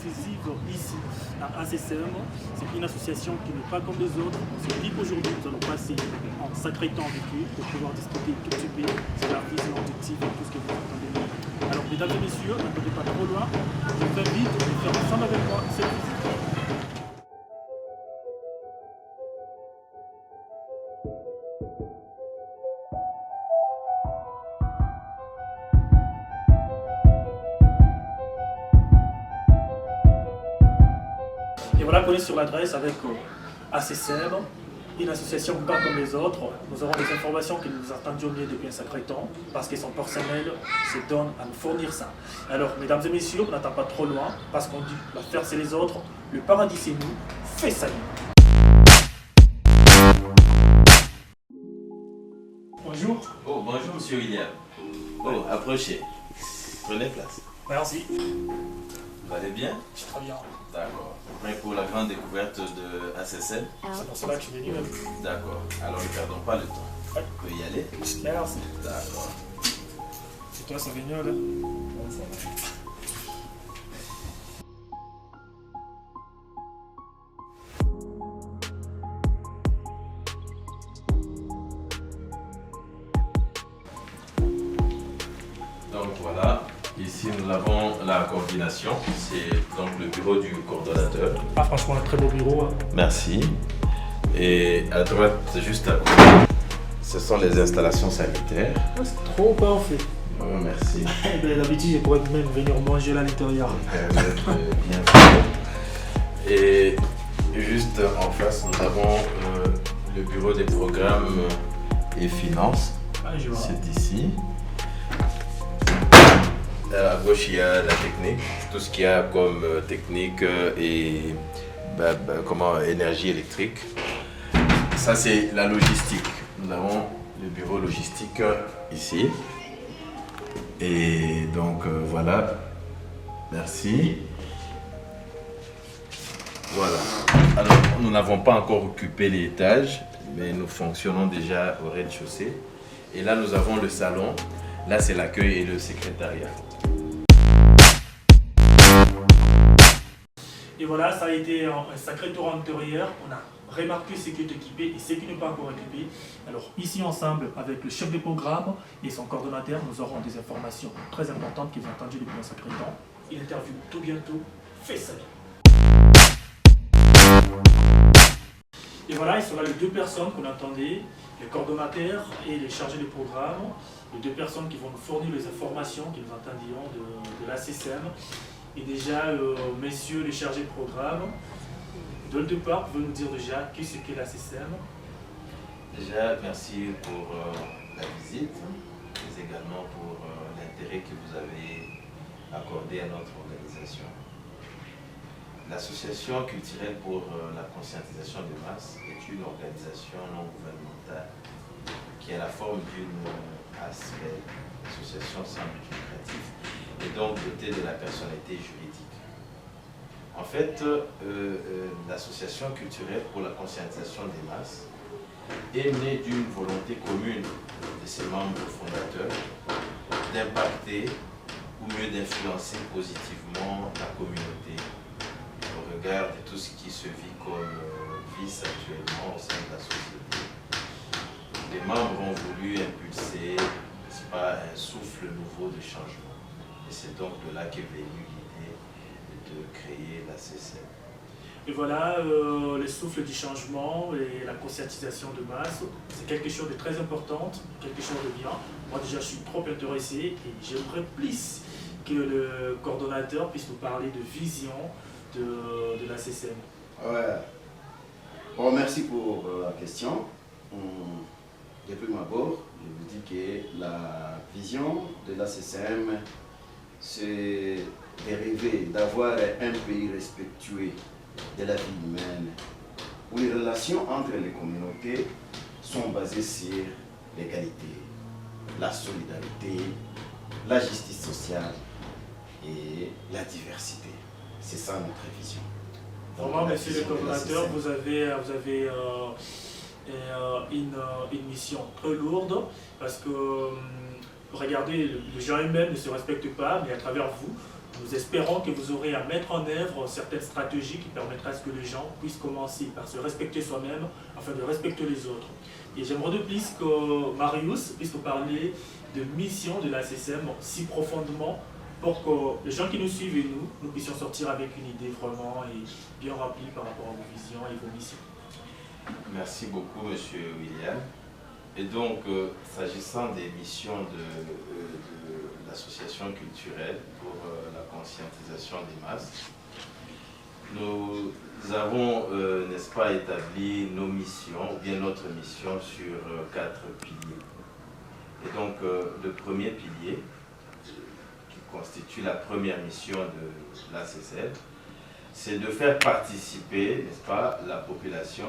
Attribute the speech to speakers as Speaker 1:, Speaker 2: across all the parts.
Speaker 1: exclusive ici à ACCM. C'est une association qui n'est pas comme les autres. On se dit qu'aujourd'hui, nous allons passer en sacré temps avec eux pour pouvoir discuter tout petit peu sur la vision objective et tout ce que vous entendez. Alors, mesdames et messieurs, n'attendez pas trop loin. Je vous invite à faire ensemble avec moi cette visite. Et voilà qu'on est sur l'adresse avec ACCM, une association pas comme les autres. Nous aurons des informations que nous attendions mieux depuis un sacré temps, parce que son personnel se donne à nous fournir ça. Alors, mesdames et messieurs, on n'attend pas trop loin, parce qu'on dit la faire c'est les autres, le paradis c'est nous, fais ça nous. Bonjour.
Speaker 2: Oh, bonjour, monsieur William. Oh, approchez. Prenez place.
Speaker 1: Merci.
Speaker 2: Vous allez bien?
Speaker 1: Je suis très bien.
Speaker 2: D'accord. Prêt pour la grande découverte de ACCM?
Speaker 1: C'est pour cela que je suis venu.
Speaker 2: D'accord. Alors, ne perdons pas le temps.
Speaker 1: Ouais.
Speaker 2: On peut y aller?
Speaker 1: Merci.
Speaker 2: D'accord.
Speaker 1: C'est toi, Sauvignon, là?
Speaker 2: Donc voilà, ici nous avons la coordination, c'est donc le bureau du coordonnateur.
Speaker 1: Ah, franchement, un très beau bureau. Hein.
Speaker 2: Merci. Et à droite, juste à côté, ce sont les installations sanitaires.
Speaker 1: Ah, c'est trop parfait.
Speaker 2: Oh, merci.
Speaker 1: D'habitude, je pourrais même venir manger là à l'intérieur.
Speaker 2: Vous êtes bien fait. Et juste en face, nous avons le bureau des programmes et finances.
Speaker 1: Ah, je vois.
Speaker 2: C'est ici. À gauche, il y a la technique, tout ce qu'il y a comme technique et comment, énergie électrique. Ça, c'est la logistique. Nous avons le bureau logistique ici. Et donc, voilà. Merci. Voilà. Alors, nous n'avons pas encore occupé l'étage, mais nous fonctionnons déjà au rez-de-chaussée. Et là, nous avons le salon. Là, c'est l'accueil et le secrétariat.
Speaker 1: Et voilà, ça a été un sacré tour intérieur. On a remarqué ce qui est équipé et ce qui n'est pas encore équipé. Alors ici ensemble, avec le chef de programme et son coordonnateur, nous aurons des informations très importantes qu'ils ont attendues depuis un sacré temps. Il interview tout bientôt. Fais ça. Et voilà, ils sont là les deux personnes qu'on attendait, les coordonnateurs et les chargés de programme, les deux personnes qui vont nous fournir les informations que nous attendions de l'ACCM. Et déjà, messieurs les chargés de programme, de le départ, pouvez nous dire déjà qu'est-ce qu'est l'ACCM?
Speaker 2: Déjà, merci pour la visite, mais également pour l'intérêt que vous avez accordé à notre organisation. L'Association culturelle pour la conscientisation de masse est une organisation non gouvernementale qui a la forme d'une ASBEL, association sans but lucratif, et donc dotée de la personnalité juridique. En fait, l'association culturelle pour la conscientisation des masses est née d'une volonté commune de ses membres fondateurs d'impacter ou mieux d'influencer positivement la communauté au regard de tout ce qui se vit comme vice actuellement au sein de la société. Les membres ont voulu impulser, n'est-ce pas, un souffle nouveau de changement. Et c'est donc de là qu'est venue l'idée de créer la CCM.
Speaker 1: Et voilà, le souffle du changement et la conscientisation de masse, c'est quelque chose de très important, quelque chose de bien. Moi déjà, je suis trop intéressé et j'aimerais plus que le coordonnateur puisse nous parler de vision de la CCM.
Speaker 3: Ouais. Bon, merci pour la question. De prime abord, je vous dis que la vision de la CCM, c'est de rêver d'avoir un pays respectueux de la vie humaine, où les relations entre les communautés sont basées sur l'égalité, la solidarité, la justice sociale et la diversité. C'est ça notre vision.
Speaker 1: Vraiment, monsieur le coordonnateur, vous avez une mission très lourde parce que regardez, les gens eux-mêmes ne se respectent pas, mais à travers vous, Nous espérons que vous aurez à mettre en œuvre certaines stratégies qui permettraient à ce que les gens puissent commencer par se respecter soi-même afin de respecter les autres. Et j'aimerais de plus que Marius puisse nous parler de mission de la SSM si profondément pour que les gens qui nous suivent et nous puissions sortir avec une idée vraiment et bien remplie par rapport à vos visions et vos missions.
Speaker 2: Merci beaucoup, Monsieur William. Et donc, s'agissant des missions de l'association culturelle pour la conscientisation des masses, nous avons, n'est-ce pas, établi nos missions, ou bien notre mission sur 4 piliers. Et donc, le premier pilier, qui constitue la première mission de l'ACCL, c'est de faire participer, n'est-ce pas, la population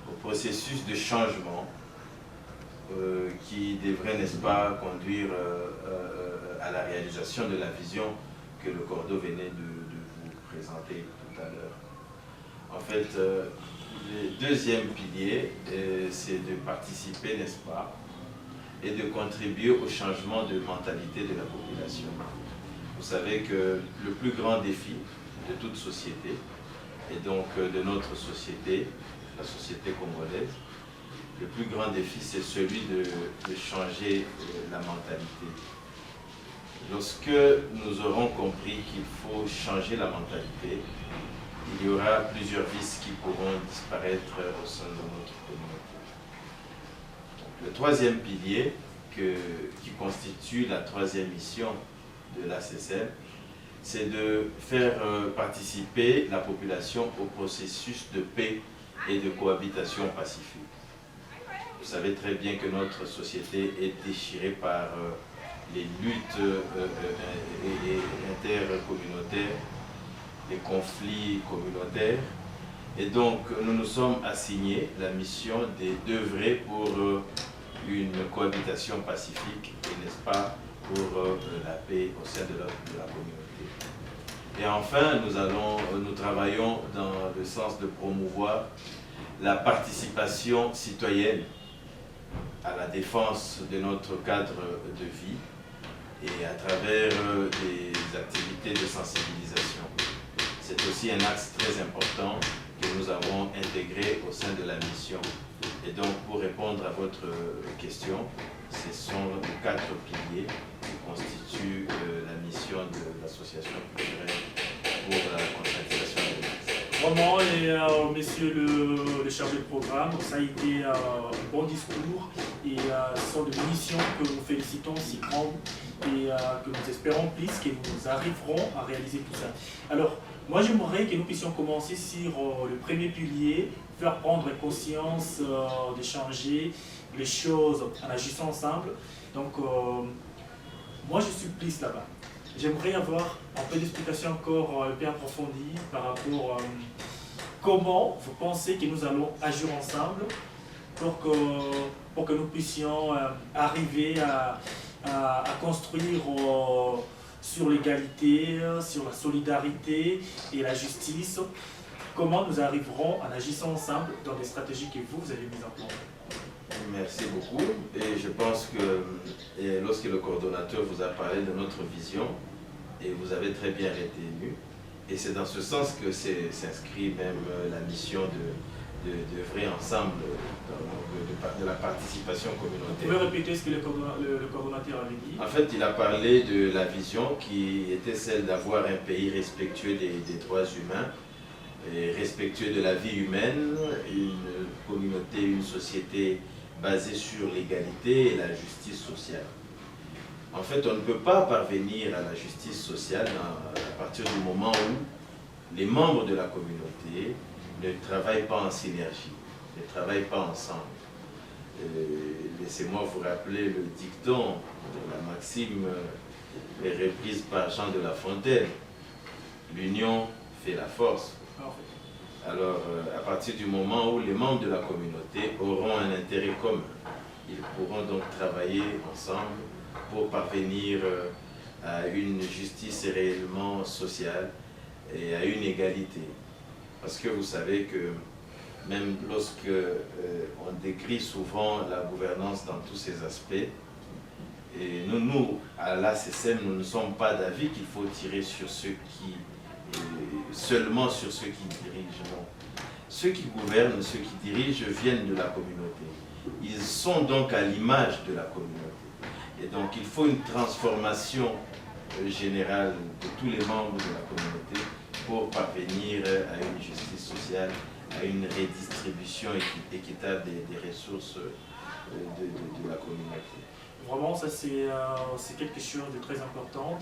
Speaker 2: au processus de changement qui devrait, n'est-ce pas, conduire à la réalisation de la vision que le Cordo venait de vous présenter tout à l'heure. En fait, le deuxième pilier, c'est de participer, n'est-ce pas, et de contribuer au changement de mentalité de la population. Vous savez que le plus grand défi de toute société, et donc de notre société, la société congolaise, le plus grand défi, c'est celui de changer la mentalité. Lorsque nous aurons compris qu'il faut changer la mentalité, il y aura plusieurs vices qui pourront disparaître au sein de notre communauté. Le troisième pilier, qui constitue la troisième mission de l'ACCL, c'est de faire participer la population au processus de paix et de cohabitation pacifique. Vous savez très bien que notre société est déchirée par les luttes intercommunautaires, les conflits communautaires. Et donc, nous nous sommes assignés la mission d'œuvrer pour une cohabitation pacifique et, n'est-ce pas, pour la paix au sein de la communauté. Et enfin, nous travaillons dans le sens de promouvoir la participation citoyenne à la défense de notre cadre de vie et à travers des activités de sensibilisation. C'est aussi un axe très important que nous avons intégré au sein de la mission. Et donc, pour répondre à votre question, ce sont les 4 piliers qui constituent la mission de l'association culturelle pour la conscientisation des masses.
Speaker 1: Vraiment, et messieurs le chef de programme, ça a été un bon discours et ce sont des missions que nous félicitons si grandes et que nous espérons plus que nous arriverons à réaliser tout ça. Alors, moi j'aimerais que nous puissions commencer sur le premier pilier, faire prendre conscience de changer les choses en agissant ensemble. Donc, moi je suis plus là-bas. J'aimerais avoir un peu d'explication encore un peu approfondie par rapport à comment vous pensez que nous allons agir ensemble pour que nous puissions arriver à construire sur l'égalité, sur la solidarité et la justice. Comment nous arriverons en agissant ensemble dans des stratégies que vous avez mises en place.
Speaker 2: Merci beaucoup. Et je pense que lorsque le coordonnateur vous a parlé de notre vision, et vous avez très bien retenu, et c'est dans ce sens que s'inscrit même la mission d'œuvrer ensemble de la participation communautaire.
Speaker 1: Vous pouvez répéter ce que le coordonnateur avait dit?
Speaker 2: En fait, il a parlé de la vision qui était celle d'avoir un pays respectueux des droits humains, et respectueux de la vie humaine, une communauté, une société basée sur l'égalité et la justice sociale. En fait, on ne peut pas parvenir à la justice sociale à partir du moment où les membres de la communauté ne travaillent pas en synergie, ne travaillent pas ensemble. Laissez-moi vous rappeler le dicton, la maxime reprise par Jean de La Fontaine. L'union fait la force. Alors, à partir du moment où les membres de la communauté auront un intérêt commun, ils pourront donc travailler ensemble pour parvenir à une justice réellement sociale et à une égalité. Parce que vous savez que même lorsque on décrit souvent la gouvernance dans tous ses aspects, et Et nous, à l'ACSM, nous ne sommes pas d'avis qu'il faut tirer sur ceux qui, seulement sur ceux qui dirigent. Non. Ceux qui gouvernent, ceux qui dirigent viennent de la communauté. Ils sont donc à l'image de la communauté. Et donc il faut une transformation générale de tous les membres de la communauté pour parvenir à une justice sociale, à une redistribution équitable des ressources de la communauté.
Speaker 1: Vraiment, ça c'est quelque chose de très important.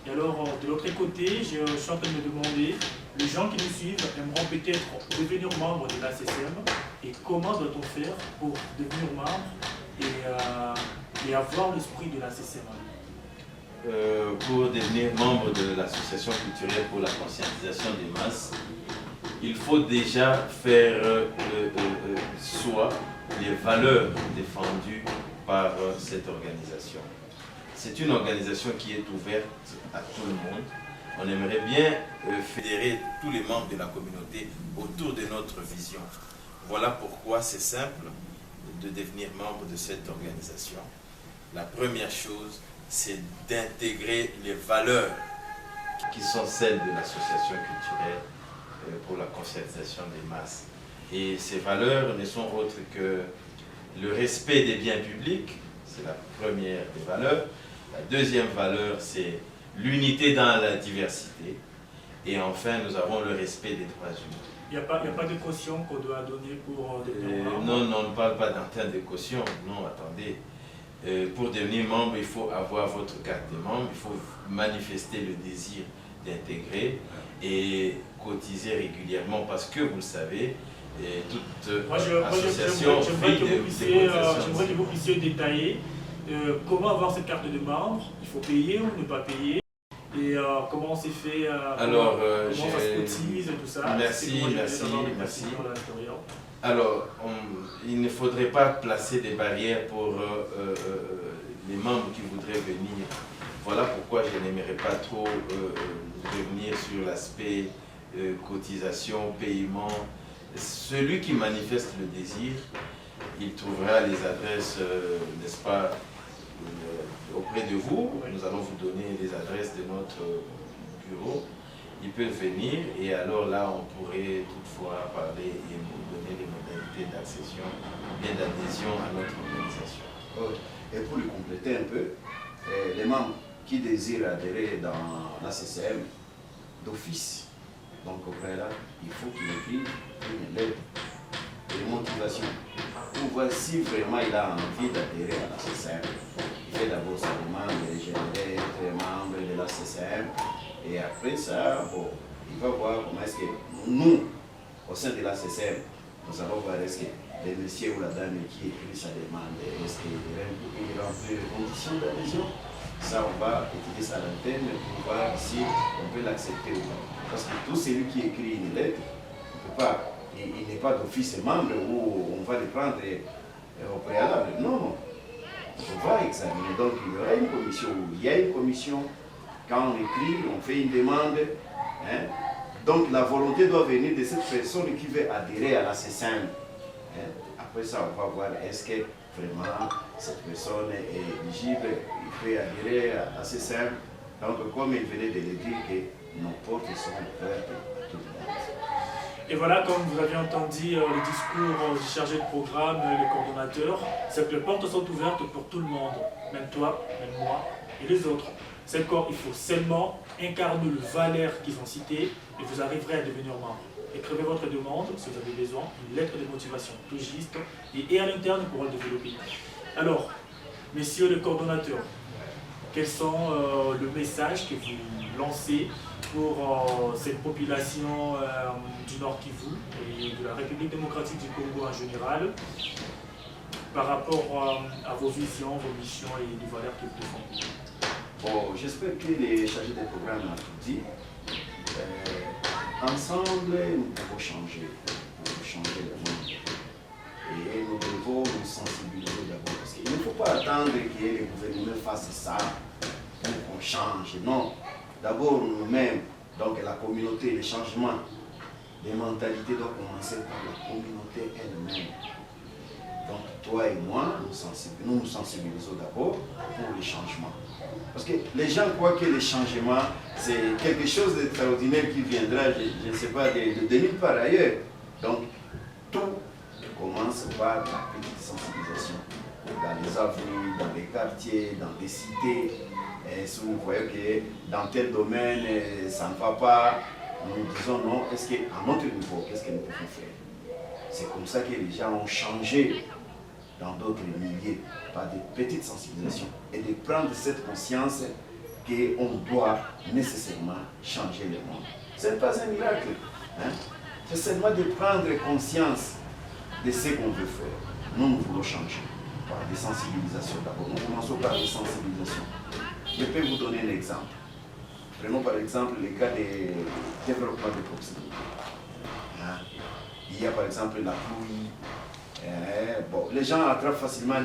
Speaker 1: Et alors, de l'autre côté, je suis en train de me demander, les gens qui nous suivent aimeront peut-être devenir membre de l'ACSM, et comment doit-on faire pour devenir membre et avoir l'esprit de l'ACSM?
Speaker 2: Pour devenir membre de l'association culturelle pour la conscientisation des masses, il faut déjà faire soi les valeurs défendues par cette organisation. C'est une organisation qui est ouverte à tout le monde. On aimerait bien fédérer tous les membres de la communauté autour de notre vision. Voilà pourquoi c'est simple de devenir membre de cette organisation. La première chose, c'est d'intégrer les valeurs qui sont celles de l'association culturelle pour la conscientisation des masses. Et ces valeurs ne sont autres que le respect des biens publics, c'est la première des valeurs. La deuxième valeur, c'est l'unité dans la diversité. Et enfin, nous avons le respect des droits humains.
Speaker 1: Il n'y a pas de caution qu'on doit donner pour devenir membre?
Speaker 2: Non, on ne parle pas d'un terme de caution. Non, attendez. Pour devenir membre, il faut avoir votre carte de membre, il faut manifester le désir d'intégrer et cotiser régulièrement parce que, vous le savez, toute association
Speaker 1: j'aimerais que vous puissiez détailler comment avoir cette carte de membre, il faut payer ou ne pas payer, et comment c'est fait,
Speaker 2: alors,
Speaker 1: comment ça se cotise et tout ça.
Speaker 2: Merci. Alors, il ne faudrait pas placer des barrières pour les membres qui voudraient venir. Voilà pourquoi je n'aimerais pas trop revenir sur l'aspect cotisation, paiement. Celui qui manifeste le désir, il trouvera les adresses, n'est-ce pas, auprès de vous. Nous allons vous donner les adresses de notre bureau. Ils peuvent venir et alors là, on pourrait toutefois parler et vous donner les modalités d'accession, bien d'adhésion à notre organisation.
Speaker 3: Et pour le compléter un peu, les membres qui désirent adhérer dans l'ACSM d'office, donc au préalable, il faut qu'il écrive une lettre de motivation pour voir si vraiment il a envie d'adhérer à l'ACSM. Il fait d'abord sa demande de générer être membre de l'ACSM. Et après ça, bon, il va voir comment est-ce que nous, au sein de l'ACSM, nous allons voir est-ce que le monsieur ou la dame qui écrit sa demande, est-ce qu'il remplit les conditions d'adhésion. Ça, on va étudier ça à l'antenne pour voir si on peut l'accepter ou pas. Parce que tout celui qui écrit une lettre, il n'est pas d'office membre où on va le prendre au préalable. Non, on va examiner. Donc il y aura une commission, il y a une commission. Quand on écrit, on fait une demande. Hein? Donc la volonté doit venir de cette personne qui veut adhérer à l'ACSM. Hein? Après ça, on va voir est-ce que vraiment cette personne est éligible, il peut adhérer à l'ACSM. Donc comme il venait de le dire, que nos portes sont ouvertes à tout le monde.
Speaker 1: Et voilà, comme vous avez entendu le discours du chargé de programme, le coordonnateur, c'est que les portes sont ouvertes pour tout le monde, même toi, même moi et les autres. C'est qu'il faut seulement incarner le valeur qu'ils ont cité et vous arriverez à devenir membre. Écrivez votre demande si vous avez besoin, une lettre de motivation tout juste, et à l'interne pour le développer. Alors, messieurs les coordonnateurs, quels sont le message que vous lancez pour cette population du Nord Kivu et de la République démocratique du Congo en général par rapport à vos visions, vos missions et les valeurs qu'ils défendent?
Speaker 3: Bon, j'espère que les chargés des programmes ont tout dit. Ensemble, nous pouvons changer le monde. Et nous devons nous sensibiliser d'abord. Parce qu'il ne faut pas attendre que les gouvernements fassent ça pour qu'on change. Non. D'abord, nous-mêmes, donc la communauté, le changement des mentalités doit commencer par la communauté elle-même. Donc, toi et moi, nous nous sensibilisons d'abord pour les changements. Parce que les gens croient que les changements, c'est quelque chose d'extraordinaire qui viendra, je ne sais pas, de nulle part ailleurs. Donc, tout commence par la petite sensibilisation. Dans les avenues, dans les quartiers, dans les cités. Et si vous voyez que dans tel domaine, ça ne va pas, nous disons non, est-ce qu'à notre niveau, qu'est-ce que nous pouvons faire? C'est comme ça que les gens ont changé dans d'autres milieux, par des petites sensibilisations, et de prendre cette conscience qu'on doit nécessairement changer le monde. Ce n'est pas un miracle, hein? C'est seulement de prendre conscience de ce qu'on veut faire. Nous voulons changer par des sensibilisations d'abord. Nous commençons par des sensibilisations. Je peux vous donner un exemple. Prenons par exemple le cas des développements de proximité. Hein? Il y a par exemple la pluie. Bon, les gens attrapent facilement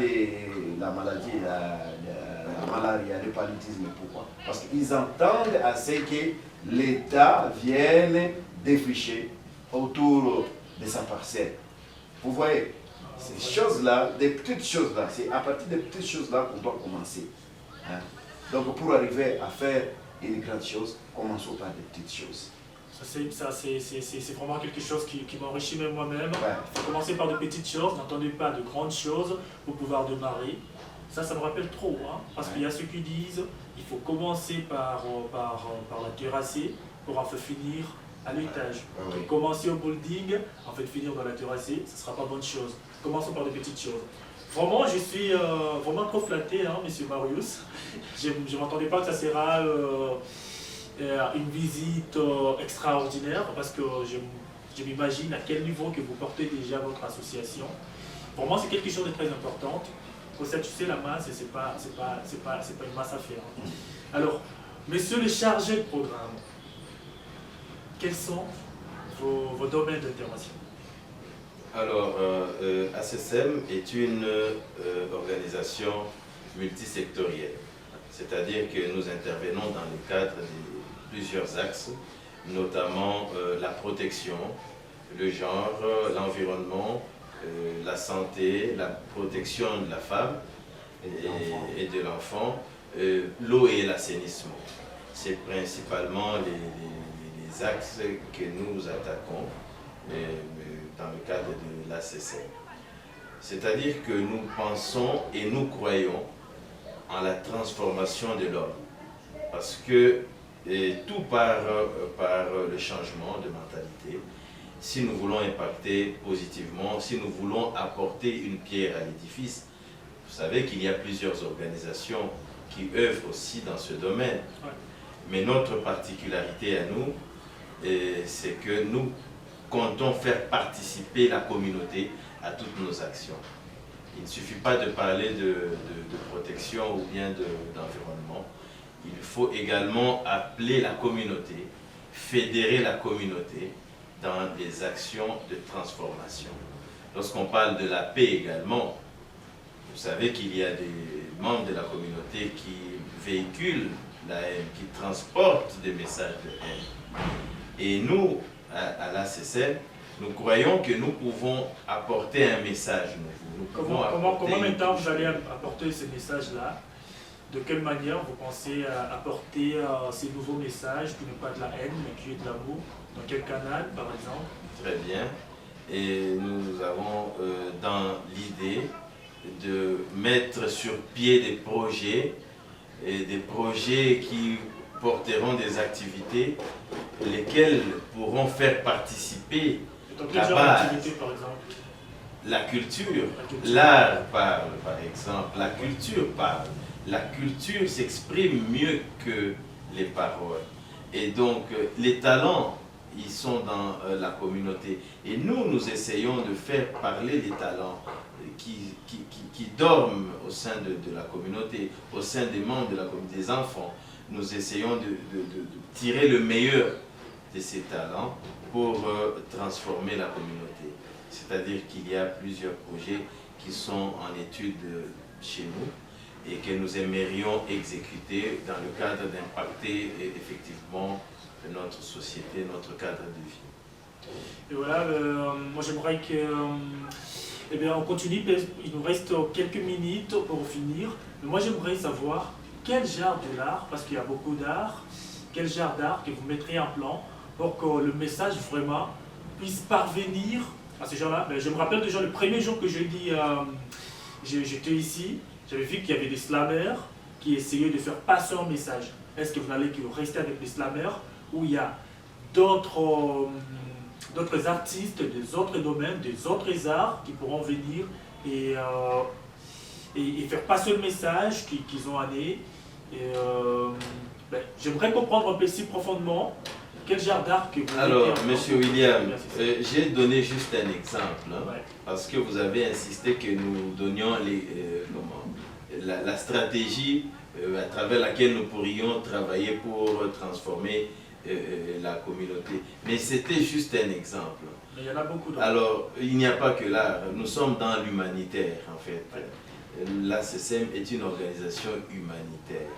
Speaker 3: la maladie, la malaria, le paludisme. Pourquoi? Parce qu'ils entendent assez que l'État vienne défricher autour de sa parcelle. Vous voyez, ces choses-là, des petites choses-là, c'est à partir des petites choses-là qu'on doit commencer. Hein? Donc pour arriver à faire une grande chose, commençons par des petites choses.
Speaker 1: C'est vraiment quelque chose qui m'enrichit même moi-même.
Speaker 3: Ouais.
Speaker 1: Il faut commencer par de petites choses, n'attendez pas de grandes choses pour pouvoir démarrer. Ça me rappelle trop, hein, parce qu'il y a ceux qui disent il faut commencer par la terrassée pour en fait finir à l'étage.
Speaker 3: Oui.
Speaker 1: Commencer au building, en fait finir dans la terrassée, ce ne sera pas bonne chose. Commençons par de petites choses. Vraiment, je suis vraiment trop flatté, hein, monsieur Marius. Je ne m'attendais pas que ça sera une visite extraordinaire, parce que je m'imagine à quel niveau que vous portez déjà votre association. Vraiment, c'est quelque chose de très important. Pour ça, tu sais, la masse, c'est pas une masse à faire. Alors, monsieur le chargé de programme, quels sont vos domaines d'intervention?
Speaker 2: Alors, ACSM est une organisation multisectorielle, c'est-à-dire que nous intervenons dans le cadre de plusieurs axes, notamment la protection, le genre, l'environnement, la santé, la protection de la femme et de l'enfant, l'eau et l'assainissement. C'est principalement les axes que nous attaquons dans le cadre de l'ACSM. C'est-à-dire que nous pensons et nous croyons en la transformation de l'homme. Parce que tout par le changement de mentalité. Si nous voulons impacter positivement, si nous voulons apporter une pierre à l'édifice, vous savez qu'il y a plusieurs organisations qui œuvrent aussi dans ce domaine.
Speaker 1: Ouais.
Speaker 2: Mais notre particularité à nous, c'est que nous comptons faire participer la communauté à toutes nos actions. Il ne suffit pas de parler de protection ou bien d'environnement. Il faut également appeler la communauté, fédérer la communauté dans des actions de transformation. Lorsqu'on parle de la paix également, vous savez qu'il y a des membres de la communauté qui véhiculent la haine, qui transportent des messages de haine. Et nous, à l'ACSM, nous croyons que nous pouvons apporter un message nouveau.
Speaker 1: Comment maintenant vous allez apporter ce message-là? De quelle manière vous pensez apporter ces nouveaux messages qui n'est pas de la haine, mais qui est de l'amour? Dans quel canal, par exemple?
Speaker 2: Très bien. Et nous avons dans l'idée de mettre sur pied des projets, qui porteront des activités, lesquelles pourront faire participer la base.
Speaker 1: Par exemple.
Speaker 2: La culture, l'art parle, par exemple, la culture parle. La culture s'exprime mieux que les paroles. Et donc, les talents, ils sont dans la communauté. Et nous essayons de faire parler les talents qui dorment au sein de la communauté, au sein des membres de la communauté, des enfants. Nous essayons de tirer le meilleur de ces talents pour transformer la communauté. C'est-à-dire qu'il y a plusieurs projets qui sont en étude chez nous et que nous aimerions exécuter dans le cadre d'impacter effectivement notre société, notre cadre de vie.
Speaker 1: Et voilà, moi j'aimerais que Eh bien, on continue, il nous reste quelques minutes pour finir. Mais moi, j'aimerais savoir quel genre de l'art, parce qu'il y a beaucoup d'art, quel genre d'art que vous mettrez en plan pour que le message vraiment puisse parvenir à ces gens-là. Je me rappelle déjà le premier jour que j'étais ici, j'avais vu qu'il y avait des slammers qui essayaient de faire passer un message. Est-ce que vous n'allez que rester avec des slammers ou il y a d'autres artistes des autres domaines, des autres arts qui pourront venir et faire passer le message qu'ils ont amené. J'aimerais comprendre un peu si profondément quel genre d'art que vous...
Speaker 2: Alors, Monsieur William, j'ai donné juste un exemple, hein, parce que vous avez insisté que nous donnions la stratégie à travers laquelle nous pourrions travailler pour transformer la communauté. Mais c'était juste un exemple.
Speaker 1: Mais il y en a beaucoup d'autres.
Speaker 2: Alors, il n'y a pas que l'art. Nous sommes dans l'humanitaire, en fait. L'ACSM est une organisation humanitaire.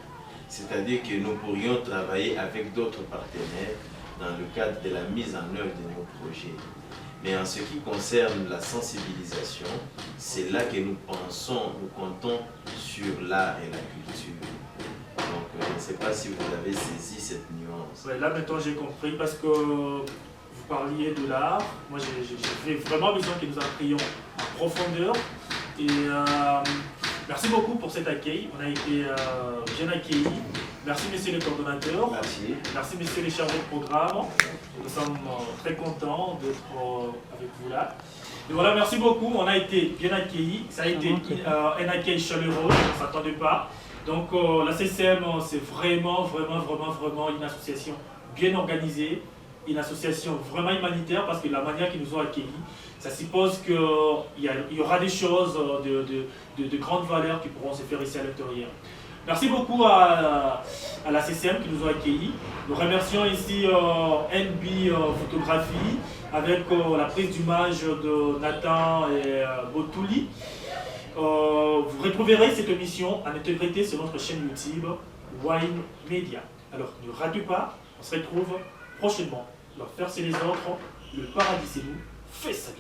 Speaker 2: C'est-à-dire que nous pourrions travailler avec d'autres partenaires dans le cadre de la mise en œuvre de nos projets. Mais en ce qui concerne la sensibilisation, c'est là que nous comptons sur l'art et la culture. Donc, je ne sais pas si vous avez saisi cette nuance.
Speaker 1: Ouais, là, maintenant, j'ai compris parce que vous parliez de l'art. Moi, j'ai vraiment besoin que nous apprenions en profondeur. Et merci beaucoup pour cet accueil. On a été bien accueillis. Merci, monsieur le coordonnateur.
Speaker 3: Merci.
Speaker 1: Merci, monsieur les chargés de programme. Nous sommes très contents d'être avec vous là. Et voilà, merci beaucoup. On a été bien accueillis. Ça a été un accueil chaleureux. On ne s'attendait pas. Donc, la CCM, c'est vraiment une association bien organisée, une association vraiment humanitaire parce que la manière qu'ils nous ont accueillis, ça suppose qu'il y aura des choses de grande valeur qui pourront se faire ici à l'intérieur. Merci beaucoup à la CCM qui nous a accueillis. Nous remercions ici NB Photographie avec la prise d'image de Nathan et Botouli. Vous retrouverez cette émission en intégrité sur notre chaîne YouTube Wine Media. Alors ne ratez pas, on se retrouve prochainement. Alors faire c'est les autres, le paradis c'est nous, fais sa vie.